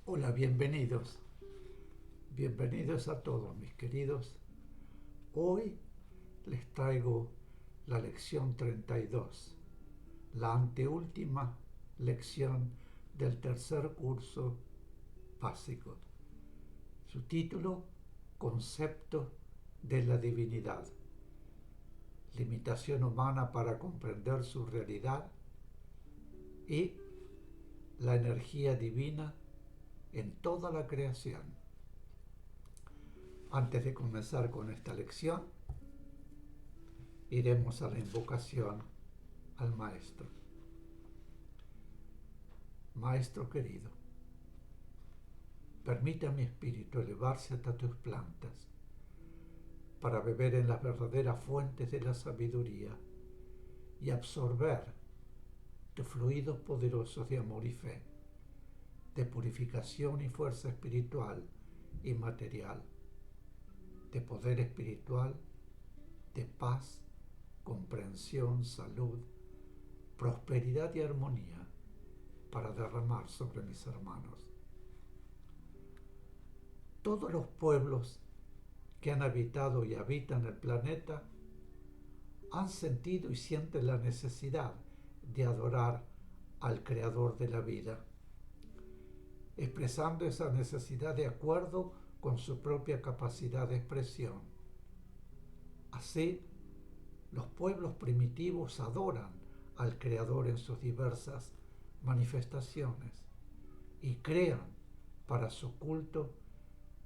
Hola, bienvenidos. Bienvenidos a todos mis queridos. Hoy les traigo la lección 32, la anteúltima lección del tercer curso básico. Su título, Concepto de la divinidad. Limitación humana para comprender su realidad y la energía divina en toda la creación. Antes de comenzar con esta lección, iremos a la invocación al Maestro. Maestro querido, permite a mi espíritu elevarse hasta tus plantas para beber en las verdaderas fuentes de la sabiduría y absorber tus fluidos poderosos de amor y fe, de purificación y fuerza espiritual y material, de poder espiritual, de paz, comprensión, salud, prosperidad y armonía para derramar sobre mis hermanos. Todos los pueblos que han habitado y habitan el planeta han sentido y sienten la necesidad de adorar al Creador de la vida, expresando esa necesidad de acuerdo con su propia capacidad de expresión. Así, los pueblos primitivos adoran al Creador en sus diversas manifestaciones y crean para su culto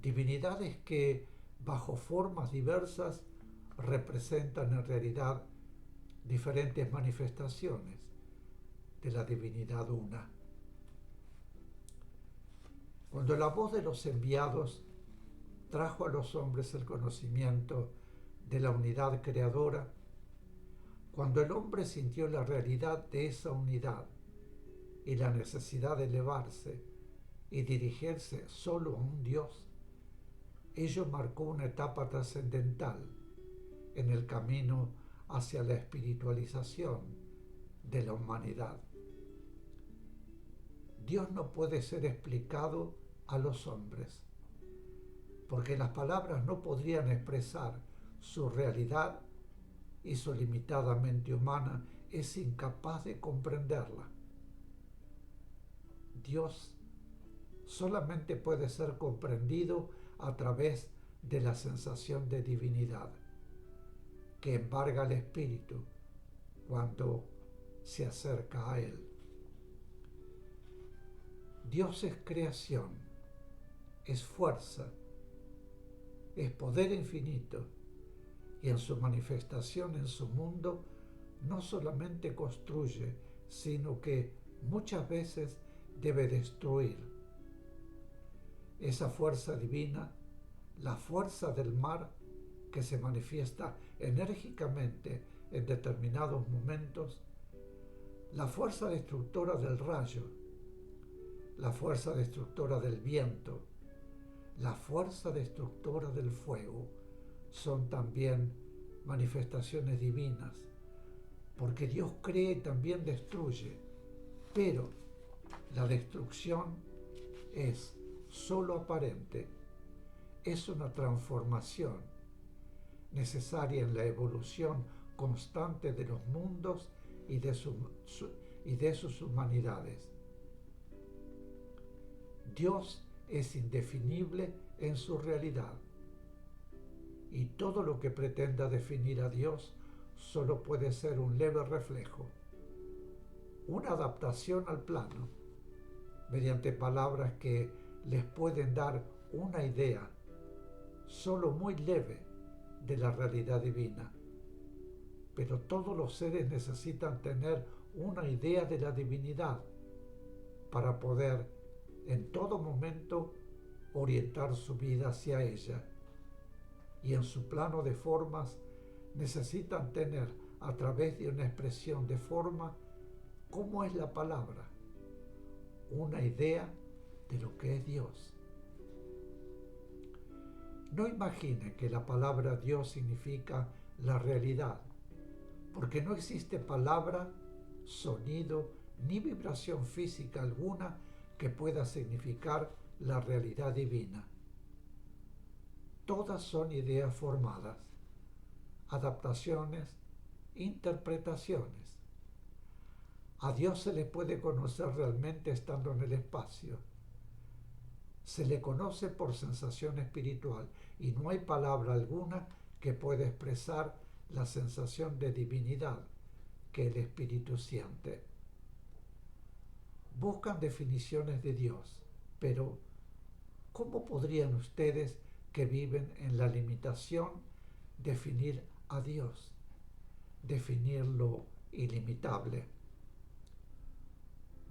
divinidades que, bajo formas diversas, representan en realidad diferentes manifestaciones de la divinidad una. Cuando la voz de los enviados trajo a los hombres el conocimiento de la unidad creadora, cuando el hombre sintió la realidad de esa unidad y la necesidad de elevarse y dirigirse solo a un Dios, ello marcó una etapa trascendental en el camino hacia la espiritualización de la humanidad. Dios no puede ser explicado a los hombres, porque las palabras no podrían expresar su realidad y su limitada mente humana es incapaz de comprenderla. Dios solamente puede ser comprendido a través de la sensación de divinidad que embarga al espíritu cuando se acerca a él. Dios es creación, es fuerza, es poder infinito y en su manifestación en su mundo no solamente construye, sino que muchas veces debe destruir. Esa fuerza divina, la fuerza del mar que se manifiesta enérgicamente en determinados momentos, la fuerza destructora del rayo, la fuerza destructora del viento, la fuerza destructora del fuego, son también manifestaciones divinas, porque Dios crea y también destruye, pero la destrucción es solo aparente, es una transformación necesaria en la evolución constante de los mundos y de sus humanidades. Dios es indefinible en su realidad y todo lo que pretenda definir a Dios solo puede ser un leve reflejo, una adaptación al plano, mediante palabras que les pueden dar una idea solo muy leve de la realidad divina. Pero todos los seres necesitan tener una idea de la divinidad para poder en todo momento orientar su vida hacia ella. Y en su plano de formas necesitan tener a través de una expresión de forma cómo es la palabra, una idea de lo que es Dios. No imagine que la palabra Dios significa la realidad, porque no existe palabra, sonido ni vibración física alguna que pueda significar la realidad divina. Todas son ideas formadas, adaptaciones, interpretaciones. A Dios se le puede conocer realmente estando en el espacio. Se le conoce por sensación espiritual y no hay palabra alguna que pueda expresar la sensación de divinidad que el espíritu siente. Buscan definiciones de Dios, pero ¿cómo podrían ustedes que viven en la limitación definir a Dios, definir lo ilimitable?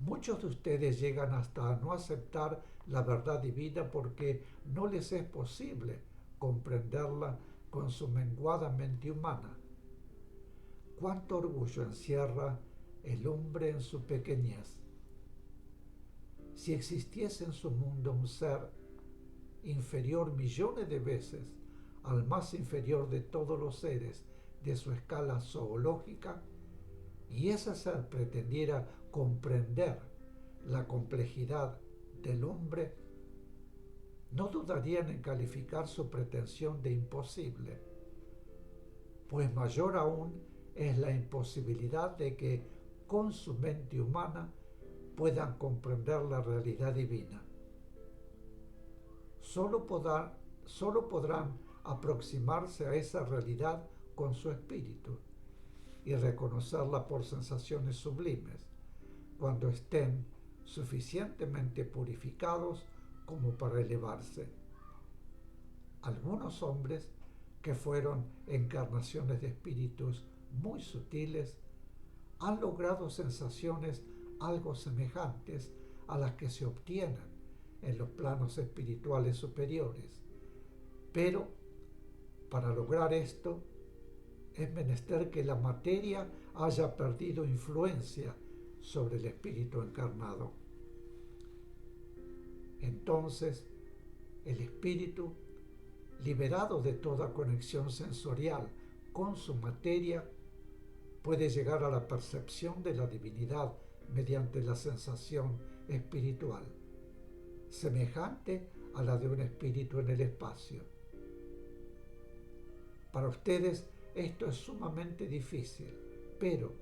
Muchos de ustedes llegan hasta a no aceptar la verdad divina porque no les es posible comprenderla con su menguada mente humana. ¿Cuánto orgullo encierra el hombre en su pequeñez? Si existiese en su mundo un ser inferior millones de veces al más inferior de todos los seres de su escala zoológica, y ese ser pretendiera comprender la complejidad del hombre, no dudarían en calificar su pretensión de imposible, pues mayor aún es la imposibilidad de que con su mente humana puedan comprender la realidad divina. Solo podrán aproximarse a esa realidad con su espíritu y reconocerla por sensaciones sublimes, cuando estén suficientemente purificados como para elevarse. Algunos hombres que fueron encarnaciones de espíritus muy sutiles han logrado sensaciones algo semejantes a las que se obtienen en los planos espirituales superiores. Pero para lograr esto es menester que la materia haya perdido influencia sobre el espíritu encarnado. Entonces, el espíritu, liberado de toda conexión sensorial con su materia, puede llegar a la percepción de la divinidad mediante la sensación espiritual, semejante a la de un espíritu en el espacio. Para ustedes esto es sumamente difícil, pero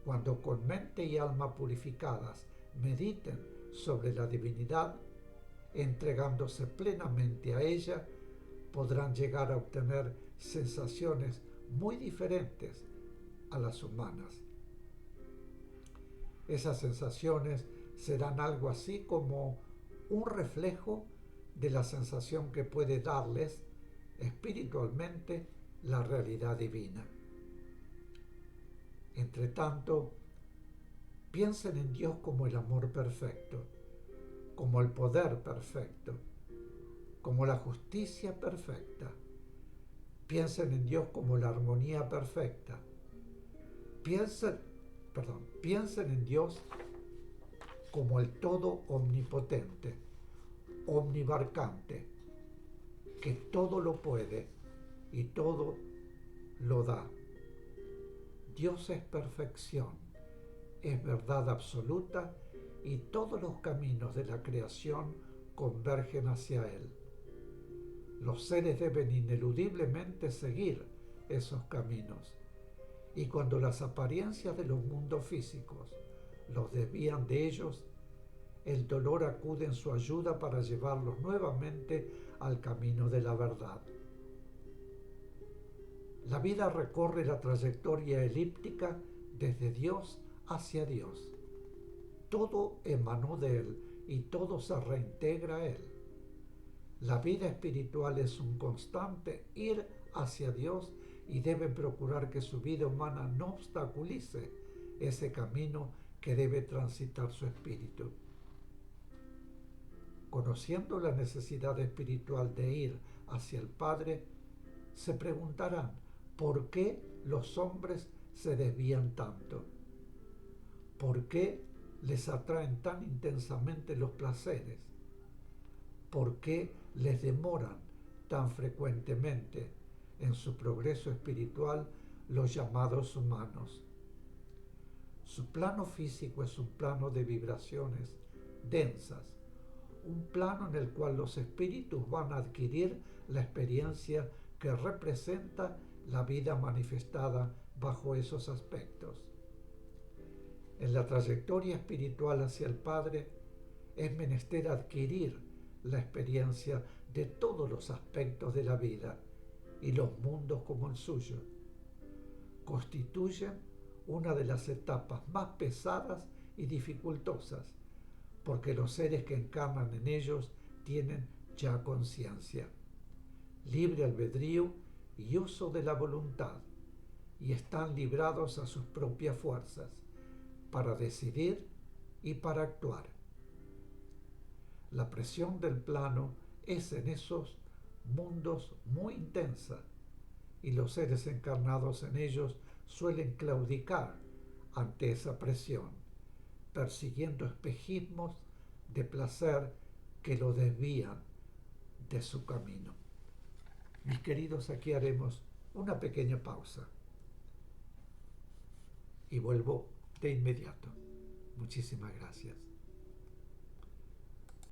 cuando con mente y alma purificadas mediten sobre la divinidad, entregándose plenamente a ella, podrán llegar a obtener sensaciones muy diferentes a las humanas. Esas sensaciones serán algo así como un reflejo de la sensación que puede darles espiritualmente la realidad divina. Entre tanto, piensen en Dios como el amor perfecto, como el poder perfecto, como la justicia perfecta. Piensen en Dios como la armonía perfecta. Piensen en Dios como el todo omnipotente, omnibarcante, que todo lo puede y todo lo da. Dios es perfección, es verdad absoluta y todos los caminos de la creación convergen hacia Él. Los seres deben ineludiblemente seguir esos caminos, y cuando las apariencias de los mundos físicos los desvían de ellos, el dolor acude en su ayuda para llevarlos nuevamente al camino de la verdad. La vida recorre la trayectoria elíptica desde Dios hacia Dios. Todo emanó de Él y todo se reintegra a Él. La vida espiritual es un constante ir hacia Dios y deben procurar que su vida humana no obstaculice ese camino que debe transitar su espíritu. Conociendo la necesidad espiritual de ir hacia el Padre, se preguntarán por qué los hombres se desvían tanto, por qué les atraen tan intensamente los placeres, por qué les demoran tan frecuentemente en su progreso espiritual los llamados humanos. Su plano físico es un plano de vibraciones densas, un plano en el cual los espíritus van a adquirir la experiencia que representa la vida manifestada bajo esos aspectos. En la trayectoria espiritual hacia el Padre es menester adquirir la experiencia de todos los aspectos de la vida y los mundos como el suyo. Constituyen una de las etapas más pesadas y dificultosas, porque los seres que encarnan en ellos tienen ya conciencia, libre albedrío y uso de la voluntad, y están librados a sus propias fuerzas para decidir y para actuar. La presión del plano es en esos mundos muy intensa, y los seres encarnados en ellos suelen claudicar ante esa presión, persiguiendo espejismos de placer que lo desvían de su camino. Mis queridos, aquí haremos una pequeña pausa y vuelvo de inmediato. Muchísimas gracias.